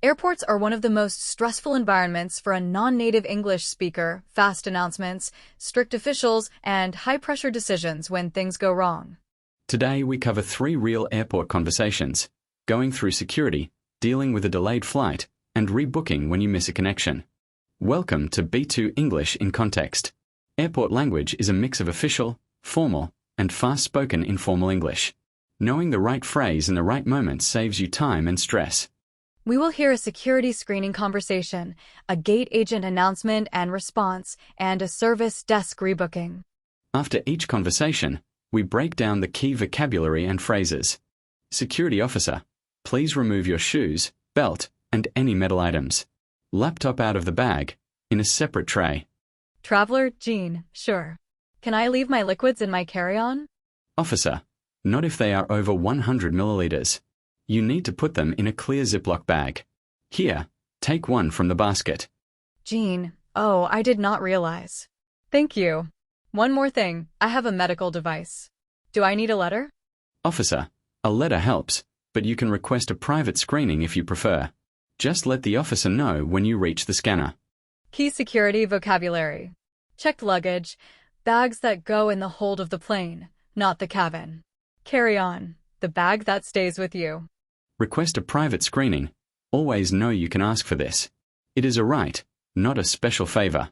Airports are one of the most stressful environments for a non-native English speaker, fast announcements, strict officials, and high-pressure decisions when things go wrong. Today we cover 3 real airport conversations: going through security, dealing with a delayed flight, and rebooking when you miss a connection. Welcome to B2 English in Context. Airport language is a mix of official, formal, and fast-spoken informal English. Knowing the right phrase in the right moment saves you time and stress. We will hear a security screening conversation, a gate agent announcement and response, and a service desk rebooking. After each conversation, we break down the key vocabulary and phrases. Security officer, please remove your shoes, belt, and any metal items. Laptop out of the bag, in a separate tray. Traveler, Jean, sure. Can I leave my liquids in my carry-on? Officer, not if they are over 100 milliliters. You need to put them in a clear Ziploc bag. Here, take one from the basket. Jean, oh, I did not realize. Thank you. One more thing, I have a medical device. Do I need a letter? Officer, a letter helps, but you can request a private screening if you prefer. Just let the officer know when you reach the scanner. Key security vocabulary. Checked luggage, bags that go in the hold of the plane, not the cabin. Carry-on, the bag that stays with you. Request a private screening. Always know you can ask for this. It is a right, not a special favor.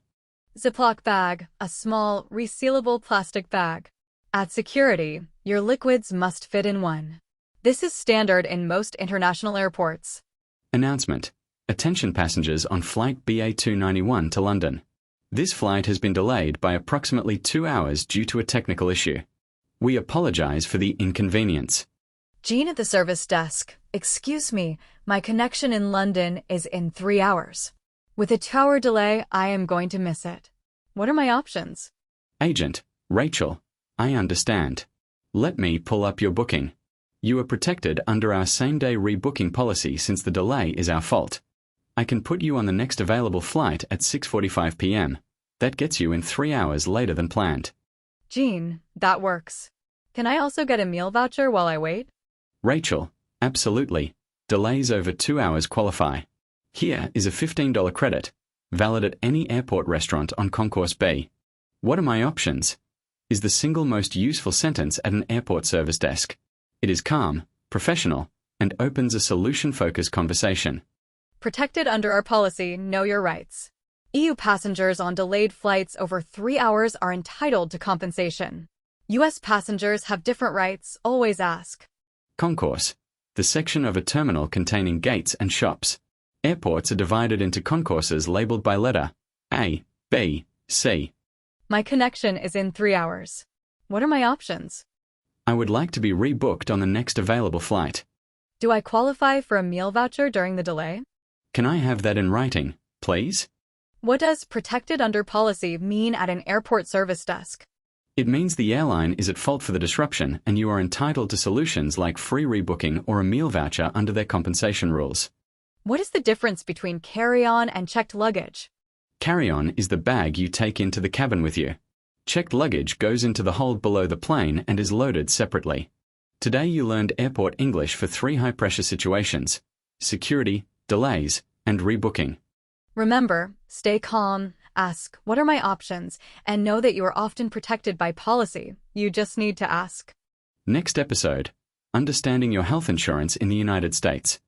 Ziploc bag, a small, resealable plastic bag. At security, your liquids must fit in one. This is standard in most international airports. Announcement. Attention passengers on flight BA291 to London. This flight has been delayed by approximately 2 hours due to a technical issue. We apologize for the inconvenience. Jean at the service desk. Excuse me, my connection in London is in 3 hours. With a 2-hour delay, I am going to miss it. What are my options? Agent, Rachel, I understand. Let me pull up your booking. You are protected under our same-day rebooking policy since the delay is our fault. I can put you on the next available flight at 6:45 p.m. That gets you in 3 hours later than planned. Jean, that works. Can I also get a meal voucher while I wait? Rachel, absolutely. Delays over 2 hours qualify. Here is a $15 credit, valid at any airport restaurant on Concourse B. What are my options? Is the single most useful sentence at an airport service desk. It is calm, professional, and opens a solution-focused conversation. Protected under our policy, know your rights. EU passengers on delayed flights over 3 hours are entitled to compensation. US passengers have different rights, always ask. Concourse, the section of a terminal containing gates and shops. Airports are divided into concourses labeled by letter A, B, C. My connection is in 3 hours. What are my options? I would like to be rebooked on the next available flight. Do I qualify for a meal voucher during the delay? Can I have that in writing, please? What does protected under policy mean at an airport service desk? It means the airline is at fault for the disruption and you are entitled to solutions like free rebooking or a meal voucher under their compensation rules. What is the difference between carry-on and checked luggage? Carry-on is the bag you take into the cabin with you. Checked luggage goes into the hold below the plane and is loaded separately. Today you learned airport English for 3 high-pressure situations: security, delays, and rebooking. Remember, stay calm, ask, what are my options, and know that you are often protected by policy. You just need to ask. Next episode, understanding your health insurance in the United States.